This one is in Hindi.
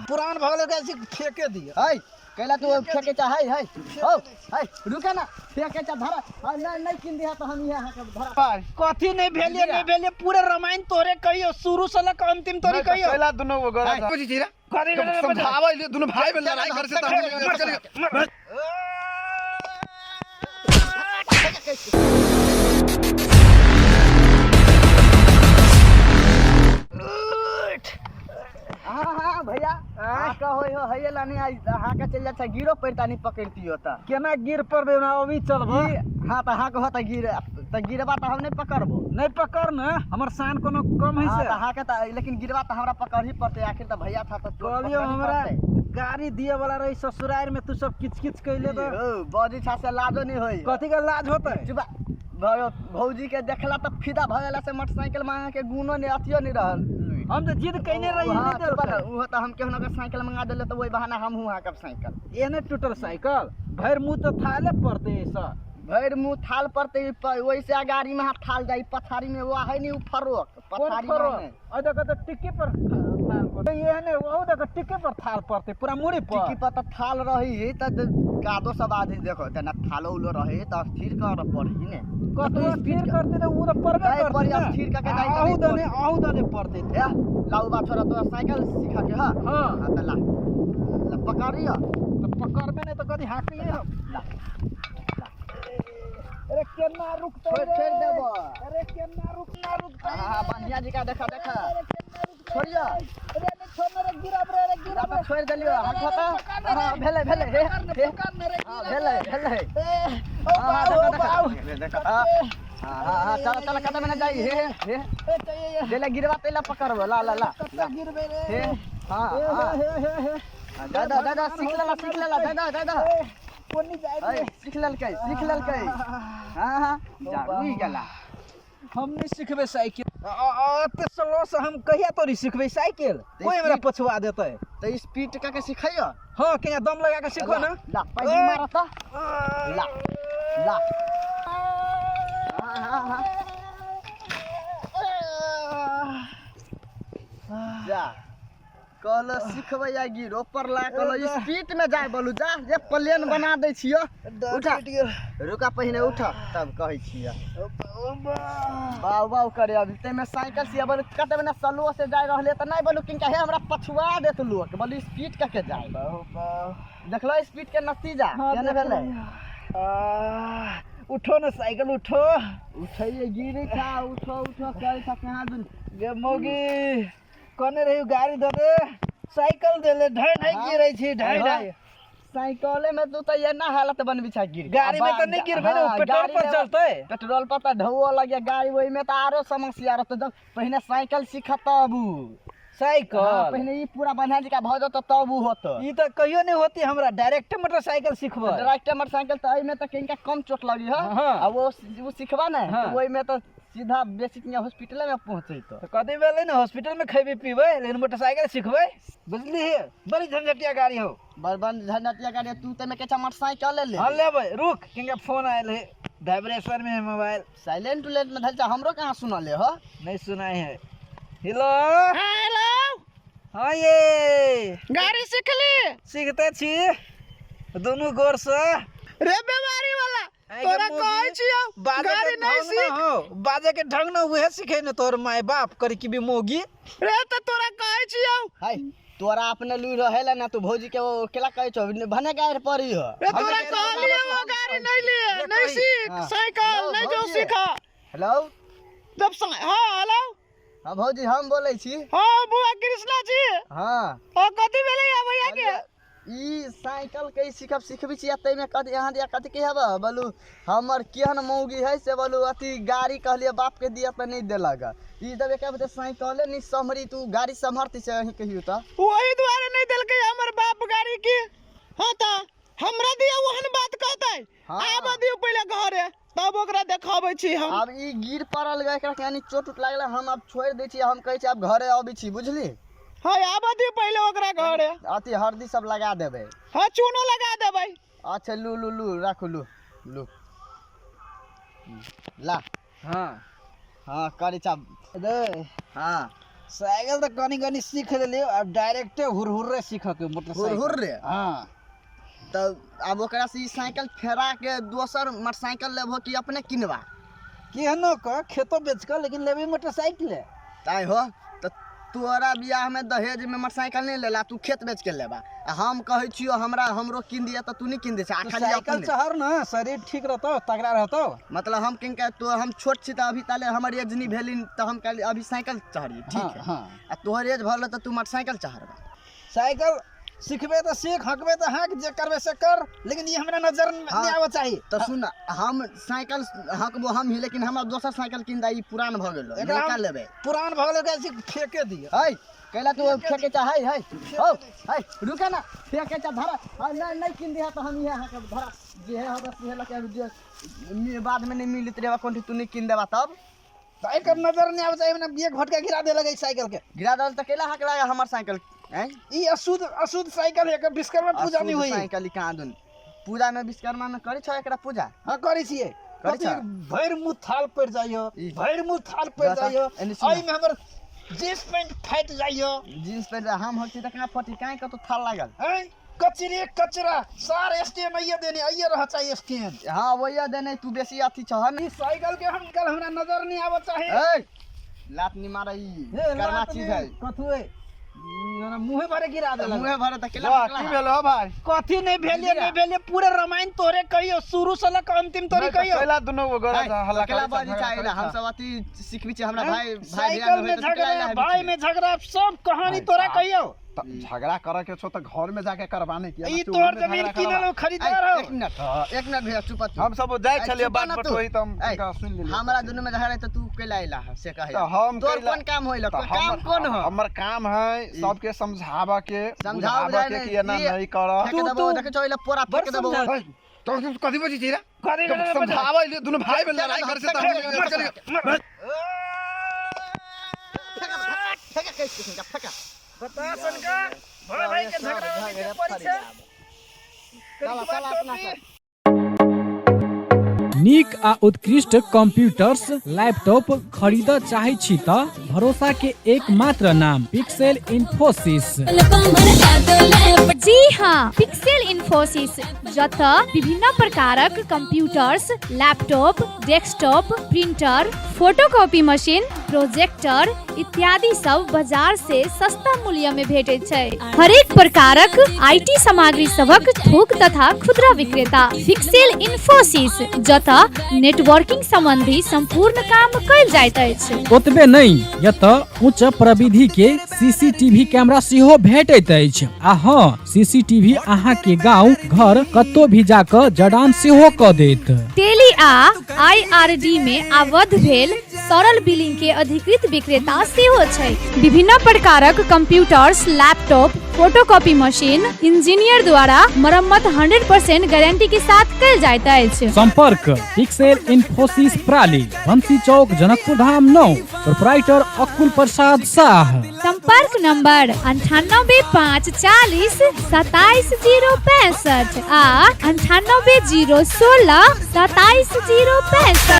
पुरान भगल के ऐसे फेंके दिए हाय कैला तू फेंके चा हाय हाय हो हाय रुका ना फेंके चा धरा हां नहीं किन दिया तो हम यहां के धरा कथी नहीं भेलिए पूरे रामायण तोरे कहियो शुरू से लेकर अंतिम तोरी कहियो कैला दोनों वो गड़ा कुछ चीरा समझावा ले दोनों भाई में लड़ाई घर से हां भैया का होय हो हये लानी आई हां का चल जाता गिरो पड़ता नहीं पकड़ती होता केना गिर पर बेना अभी चलबो हां त हां कहता गिर त गिरबा त हम नहीं पकड़बो नहीं पकड़ न हमर शान कोनो कम है से हां का त लेकिन गिरबा त हमरा पकड़ ही पड़ते आखिर त भैया था त कहलियो हमरा गाड़ी दिए वाला रही ससुराल में तू सब किच कइले तो बॉडी छा से लाजो नहीं होई कथी का लाज होता है चुप भौजी के देखला त फिदा भगला से मोटरसाइकिल मांगा के गुनो ने अथियो नहीं रहल हम तो जिद कइने रही नहीं दे वो त हम केहनो के साइकिल मंगा देले त ओई बहाना हम हुआ कब साइकिल एने टूटल साइकिल भैर मुंह तो थाले पड़ते ऐसा भैर मुंह थाल पड़ते वैसे गाड़ी में हाथ थाल जाई पथारी में वो है नहीं फरोक पथारी में आ देखो तो टिक्की पर थाल पड़ते ये ने वो देखो टिक्की पर थाल पड़ते पूरा मुड़ी पर टिक्की पर त थाल रही त कादो सब आदि देखो तना थालो उलो रहे त स्थिर कर पड़ी ने कतो स्थिर करते तो वो तो परबे करते पर स्थिर का के जाई आउ दने पड़ते या लाऊ बा छोरा तो साइकिल सिखा के हां हां त ला पकड़ियो तो पकड़बे नहीं तो कदी हाकिए ला अरे केना रुकते छोड़ देबो अरे केना रुकते हां बंधिया जी का देखा छोड़ियो अरे नहीं छोड़ रे गिरा तो छोड़ देलियो हाथ होता हां भेले हे हां भेले हां चल कदम में जाई हे देले गिरवा तेला पकड़बो ला गिरबे रे हे हां दादा सीख लेला दादा कोनी जाई सीख ललकै हां जा उई गेला हम नहीं सिखबे साइकिल ते स्लो से हम कहिया तोरी सिखबे साइकिल कोई हमरा पछुआ देते त स्पीड का के सिखाइयो हां कहिया दम लगा के सिखो ना ला पैदल मारता ला जा कहलो सिखबै या गिरो पर ला कहलो स्पीड में जाय बोलू जा जे प्लेन बना दै छियो उठा रुका पहिने उठ तब कहै छियो बाऊ करे अभी ते में साइकिल से बोलू कते में स्लो से जाय रहले त नहीं बोलू किनका हे हमरा पछुआ देत लोग बोलू स्पीड का के जाय देखलो स्पीड के नतीजा केने भेलै उठो ना साइकिल उठो उठैए गिरे था उठो करे था कहां दुन गे मोगी कोने रही गाड़ी दे दे साइकिल दे ले ढाई गिरै छी ढाई साइकिले में तू त ये ना हालत बनबी छा गिर गाड़ी में तो नहीं गिरबे ना पेट्रोल पर चलते पेट्रोल पर त ढौआ लगे गाड़ी ओई में त आरो समस्या रहत जब पहिने साइकिल सीखत तब साइकिल पहिने ई पूरा बन्हा जी का भज त तब होत ई त कहियो नहीं होती हमरा डायरेक्ट मोटरसाइकिल सिखबा डायरेक्ट मोटरसाइकिल त एई में त किनका कम चोट लगी ह आ वो सिखबा ना ओई में त सीधा बेसिक हॉस्पिटल में पहुंचे तो कदे बेले ना हॉस्पिटल में खइबे पीबे लेकिन मोटरसाइकिल सिखबे बुझली है बड़ी झंझटिया गाड़ी हो बरबन झंझटिया गाड़ी तू त में केचा मोटरसाइकिल ले हां लेबे रुक किनका फोन आइल है वाइब्रेशन में है मोबाइल साइलेंट टूलेट में धलचा हमरो कहां सुनले हो नहीं सुनाई है हेलो हां ये गाड़ी सीखली सीखते छी दोनों गोर से रे बीमारी वाला तोरा कहै छियो गाड़ी नहीं सीख बाजे के ढंग न उहे सिखे न तोर माय बाप करी कि भी मोगी रे त तोरा कहै छियो हाय तोरा अपने लुई रहेला ना तू भौजी के वो केला कहै छौ भने गायर पड़ी हो रे तोरा कहलिए वो गाड़ी नहीं लिए नहीं सीख साइकिल नहीं जो सीखा हेलो जब हां हेलो हां भौजी हम बोलै छी हां बुआ कृष्णा जी हां ओ कथि भेलै भैया के ई साइकिल के सिखबी छी तै में कथि यहां दिया कथि के हबा बोलू हमर केहन मौगी है से बोलू अति गाड़ी कहलिए बाप के दिया त नहीं देलक ई जब के बते साइकिल नहीं समरी तू गाड़ी संभरती से अही कहियो त वही द्वारा नहीं देलकै हमर बाप गाड़ी की हां त हमरा दिया ओहन बात कहतै आब दियो पहले घरे तब ओकरा देखाबै छी हम अब ई गिर पड़ल गए एकरा यानी चोट उठ लागले हम अब छोड़ दै छी हम कहै छी अब घरे आबै छी बुझली हां आब दियो पहले ओकरा घरे अति हरदी सब लगा देबे हां चूनो लगा देबै अच्छा लू राखू लू ला हां हाँ करी चा रे हाँ साइकिल तो कनी कनी सीख ले अब डायरेक्ट हुरहुर सीख के मोटरसाइकिल हुर रे हां तो अब ओकरा से ई साइकिल फेरा के दोसर मोटरसाइकिल लेबो कि अपने किनबा केहनो का खेतो बेच के लेकिन लेबे मोटरसाइकिल है ताई हो तो तोरा बियाह में दहेज में मोटरसाइकिल नहीं लेला तू खेत बेच के लेबा आ हम कहै छियो हमरो किन दिया तो तू नहीं किन दे छै तो खाली साइकिल अपने चहर ना शरीर ठीक रहतो तगड़ा रहतो मतलब हम किन के तो हम छोट छी त अभी ताले हमर एज नहीं भेली त हम काली अभी साइकिल चहरी ठीक है हां आ तोहर एज भल त तू मोटरसाइकिल चहरबा साइकिल सीखबे तो सीख हकबे तो हक जे करबे से कर लेकिन ये हमरा नजर में हाँ, नहीं आवे चाहिए तो सुन हम साइकिल हकबो हम ही लेकिन हमरा दोसर साइकिल किन दा ई पुरान भ गेलो एकरा नया लेबे पुरान भगले कैसे फेंके दिए है कैला तू फेंके चा है हो है रुका ना फेंके चा धरा नहीं किन दिया तो हम यहाँ के धरा जे है बस ये लके जो बाद में नहीं मिलत रेवा कोन तू नहीं किन देबा तब तो एक नजर नहीं आवे चाहिए मैंने एक झटका गिरा दे लगे साइकिल के गिरा दल त कैला हक लगा हमर साइकिल हैं ई अशुद्ध साइकिल है के विश्वकर्मा पूजा नहीं हुई साइकिल कहाँ दुन पूजा में विश्वकर्मा में करी छ एकरा पूजा हां करी छिए करी छ भैर मुंह थाल पड़ जाइयो ई। भैर मुंह थाल पड़ बस, जाइयो एने सुन। आई में हमर जींस पैंट फाट जाइयो जींस पे हम होती त कहाँ फटी काहे का तो थाल लागल हैं कचरे कचरा सारे स्टैंड आइए देने आइए रह चाहिए स्टैंड हां वही देने तू बेसी अथी छ न ई साइकिल के हम कल हमरा नजर नहीं आवे चाहिए ए लात नहीं मारा ई करना चीज है कथु है मुंह भरे गिरा दे मुंह भरे त केला की भेलो भाई कथी नहीं भेलिए पूरे रामायण तोरे कहियो शुरू से लेकर अंतिम तोरी कहियो कैला दुनो गोरा हल्ला केला बाजी चाहिए हम सब अथी सिखबी छी हमरा भाई साइकिल में झगड़ा भाई में झगड़ा सब कहानी तोरा कहियो झगड़ा करे के छो त घर में जाके करवाने की ई तोर जमीन किनलो खरीदार हो एक मिनट भैया चुप तू हम सब जाय छलिए चुप बात ना बट तू। होई त हम ऐ, का सुन लेलिए हमरा दुनु में झगड़ा त तू कैला आइला से कहे तो हम तोर कैला- कोन काम होइल तो काम कोन हो हमर काम है सबके समझावा के समझाव बुझावा के कि एना नहीं कर फेंक देबो देखे छोइला पोरा फेंक देबो तो कथि बजी छी रे कथी बजी? समझावा ले दुनु भाई में लड़ाई कर से त फेंक कैसे फेंक बता सनका भाई भाई के झगड़ा में के पड़ी छे चला चला अपना से नीक आ उत्कृष्ट कंप्यूटर्स लैपटॉप खरीद चाहे छी त भरोसा के एकमात्र नाम पिक्सेल इन्फोसिस। जी हाँ, पिक्सेल इन्फोसिस जत विभिन्न प्रकारक computers, laptop, desktop, printer, photocopy machine, projector इत्यादि सब बाजार से सस्ता मूल्य में भेटे छै। हरेक प्रकारक आईटी सामग्री सबक थोक तथा खुदरा विक्रेता पिक्सेल इन्फोसिस जत नेटवर्किंग संबंधी संपूर्ण काम कयल जाइत अछि। ओतबे नहीं यत उच्च प्रविधि के सीसीटीवी कैमरा सेहो भेटैत अछि। आ हाँ, सीसीटीवी अहाँ के गांव घर कतौ भी जाकर जड़ान सेहो क देत। टेली आ आईआरडी में आबद्ध भेल सरल बिलिंग के अधिकृत विक्रेता सेहो छै। विभिन्न प्रकारक computers, laptop, photocopy machine engineer द्वारा मरम्मत 100% गारंटी के साथ कयल जाइत अछि। संपर्क पिक्सेल इन्फोसिस प्राली, बंसी चौक, जनकपुर धाम 9, प्रोप्राइटर अकुल प्रसाद शाह। संपर्क नंबर 98540 27065 आ 98016 27065।